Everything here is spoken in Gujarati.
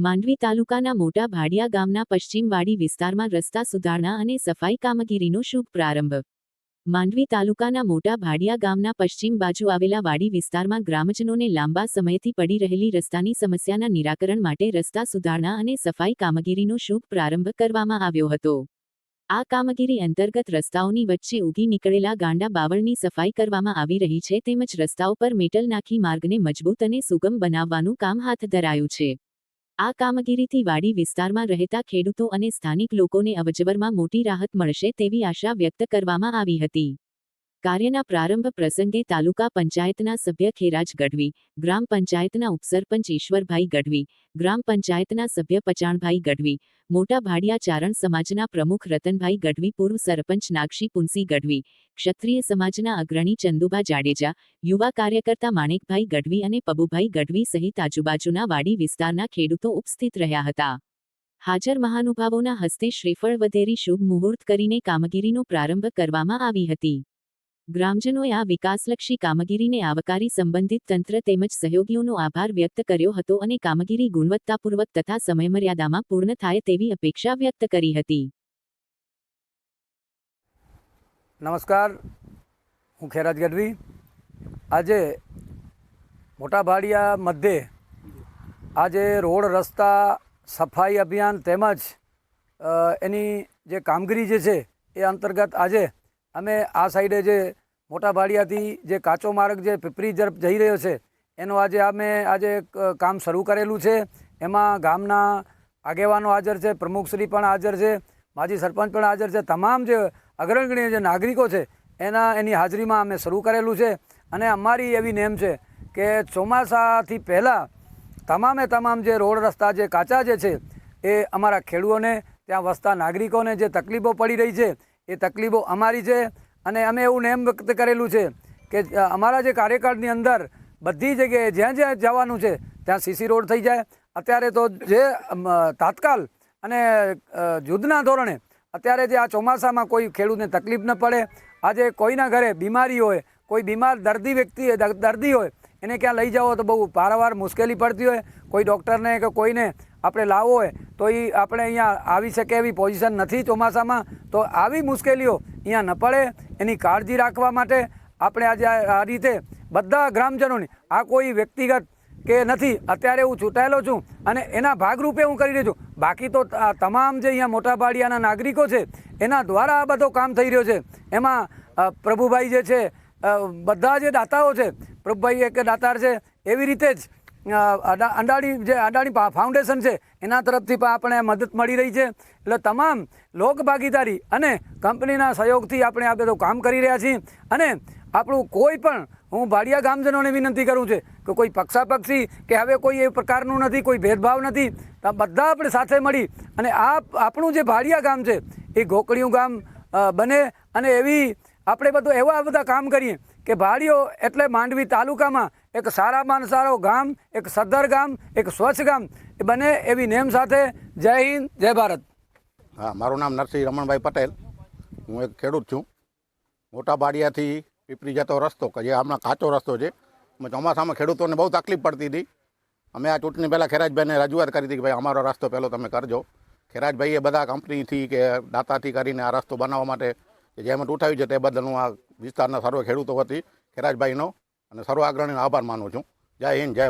માંડવી તાલુકાના મોટા ભાડિયા ગામના પશ્ચિમવાડી વિસ્તારમાં રસ્તા સુધારણા અને સફાઈ કામગીરીનો શુભ પ્રારંભ. માંડવી તાલુકાના મોટા ભાડિયા ગામના પશ્ચિમ બાજુ આવેલા વાડી વિસ્તારમાં ગ્રામજનોને લાંબા સમયથી પડી રહેલી રસ્તાની સમસ્યાના નિરાકરણ માટે રસ્તા સુધારણા અને સફાઈ કામગીરીનો શુભ પ્રારંભ કરવામાં આવ્યો હતો. આ કામગીરી અંતર્ગત રસ્તાઓની વચ્ચે ઊગી નીકળેલા ગાંડા બાવળની સફાઈ કરવામાં આવી રહી છે તેમજ રસ્તાઓ પર મેટલ નાખી માર્ગને મજબૂત અને સુગમ બનાવવાનું કામ હાથ ધરાયું છે. આ કામગીરીથી વાડી વિસ્તારમાં રહેતા ખેડૂતો અને સ્થાનિક લોકોને અવરજવરમાં મોટી રાહત મળશે તેવી આશા વ્યક્ત કરવામાં આવી હતી. કાર્યના પ્રારંભ પ્રસંગે તાલુકા પંચાયતના સભ્ય ખેરાજ ગઢવી, ગ્રામ પંચાયતના ઉપસરપંચ ઈશ્વરભાઈ ગઢવી, ગ્રામ પંચાયતના સભ્ય પચાણભાઈ ગઢવી, મોટા ભાડિયા ચારણ સમાજના પ્રમુખ રતનભાઈ ગઢવી, પૂર્વ સરપંચ નાગશી પુનસી ગઢવી, ક્ષત્રિય સમાજના અગ્રણી ચંદુભા જાડેજા, યુવા કાર્યકર્તા માણેકભાઈ ગઢવી અને પબુભાઈ ગઢવી સહિત આજુબાજુના વાડી વિસ્તારના ખેડૂતો ઉપસ્થિત રહ્યા હતા. હાજર મહાનુભાવોના હસ્તે શ્રીફળ વધેરી શુભ મુહૂર્ત કરીને કામગીરીનો પ્રારંભ કરવામાં આવી હતી. ગ્રામજનોએ આ વિકાસલક્ષી કામગીરીને આવકારી સંબંધિત તંત્ર તેમજ સહયોગીઓનો આભાર વ્યક્ત કર્યો હતો અને કામગીરી ગુણવત્તાપૂર્વક તથા સમયમર્યાદામાં પૂર્ણ થાય તેવી અપેક્ષા વ્યક્ત કરી હતી. નમસ્કાર, હું ખેરાજ ગઢવી. આજે મોટા ભાડિયા મધ્યે આજે રોડ રસ્તા સફાઈ અભિયાન તેમજ એની જે કામગીરી જે છે એ અંતર્ગત આજે અમે આ સાઈડે જે મોટા ભાડિયાથી જે કાચો માર્ગ જે પીપરી તરફ જઈ રહ્યો છે એનો આજે કામ શરૂ કરેલું છે. એમાં ગામના આગેવાનો હાજર છે, પ્રમુખશ્રી પણ હાજર છે, માજી સરપંચ પણ હાજર છે. તમામ જે અગ્રગણ્ય જે નાગરિકો છે એની હાજરીમાં અમે શરૂ કરેલું છે. અને અમારી એવી નેમ છે કે ચોમાસાથી પહેલાં તમામ જે રોડ રસ્તા જે કાચા જે છે એ અમારા ખેડૂતોને, ત્યાં વસતા નાગરિકોને જે તકલીફો પડી રહી છે એ તકલીફો અમારી છે. અને અમે એવું નેમ વ્યક્ત કરેલું છે કે અમારા જે કાર્યકાળની અંદર બધી જગ્યાએ જ્યાં જ્યાં જવાનું છે ત્યાં સીસી રોડ થઈ જાય. અત્યારે તો જે તાત્કાલ અને યુદ્ધના ધોરણે અત્યારે જે આ ચોમાસામાં કોઈ ખેડૂતને તકલીફ ન પડે. આજે કોઈના ઘરે બીમારી હોય, કોઈ બીમાર દર્દી હોય એને ક્યાં લઈ જાઓ તો બહુ પારાવાર મુશ્કેલી પડતી હોય, કોઈ ડૉક્ટરને કે કોઈને આપણે લાવવો હોય તો એ આપણે અહીંયા આવી શકે એવી પોઝિશન નથી ચોમાસામાં. તો આવી મુશ્કેલીઓ અહીંયા ન પડે એની કાળજી રાખવા માટે આપણે આજે આ રીતે બધા ગ્રામજનોની, આ કોઈ વ્યક્તિગત કે નથી, અત્યારે હું ચૂંટાયેલો છું અને એના ભાગરૂપે હું કરી રહ્યો છું. બાકી તો તમામ જે અહીંયા મોટા ભાડિયાના નાગરિકો છે એના દ્વારા આ બધો કામ થઈ રહ્યો છે. એમાં પ્રભુભાઈ જે છે, બધા જે દાતાઓ છે, પ્રભુભાઈ એક દાતાર છે, એવી રીતે જ અડાણી ફાઉન્ડેશન છે એના તરફથી પણ આપણે મદદ મળી રહી છે. એટલે તમામ લોકભાગીદારી અને કંપનીના સહયોગથી આપણે આ બધું કામ કરી રહ્યા છીએ. અને આપણું કોઈ પણ, હું ભાડિયા ગામજનોને વિનંતી કરું છું કે કોઈ પક્ષાપક્ષી કે હવે કોઈ એ પ્રકારનું નથી, કોઈ ભેદભાવ નથી. બધા આપણે સાથે મળી અને આપણું જે ભાડિયા ગામ છે એ ગોકળિયું ગામ બને અને એવી આપણે એવા બધા કામ કરીએ કે ભાડિયો એટલે માંડવી તાલુકામાં એક સારામાં સારો ગામ, એક સદ્ધર ગામ, એક સ્વચ્છ ગામ એ બને એવી નેમ સાથે. જય હિન્દ, જય ભારત. હા, મારું નામ નરસિંહ રમણભાઈ પટેલ. હું એક ખેડૂત છું. મોટા ભાડિયાથી પીપરી જતો રસ્તો કે જે હમણાં કાચો રસ્તો છે, ચોમાસામાં ખેડૂતોને બહુ તકલીફ પડતી હતી. અમે આ ચૂંટણી પહેલાં ખેરાજભાઈને રજૂઆત કરી હતી કે ભાઈ અમારો રસ્તો પહેલો તમે કરજો. ખેરાજભાઈએ બધા કંપનીથી કે દાતાથી કરીને આ રસ્તો બનાવવા માટે જહેમત ઉઠાવી છે તે બદલ હું આ વિસ્તારના સર્વ ખેડૂતો વતી ખેરાજભાઈનો અને સર્વ અગ્રણીનો આભાર માનું છું. જય હિન્દ, જય ભારત.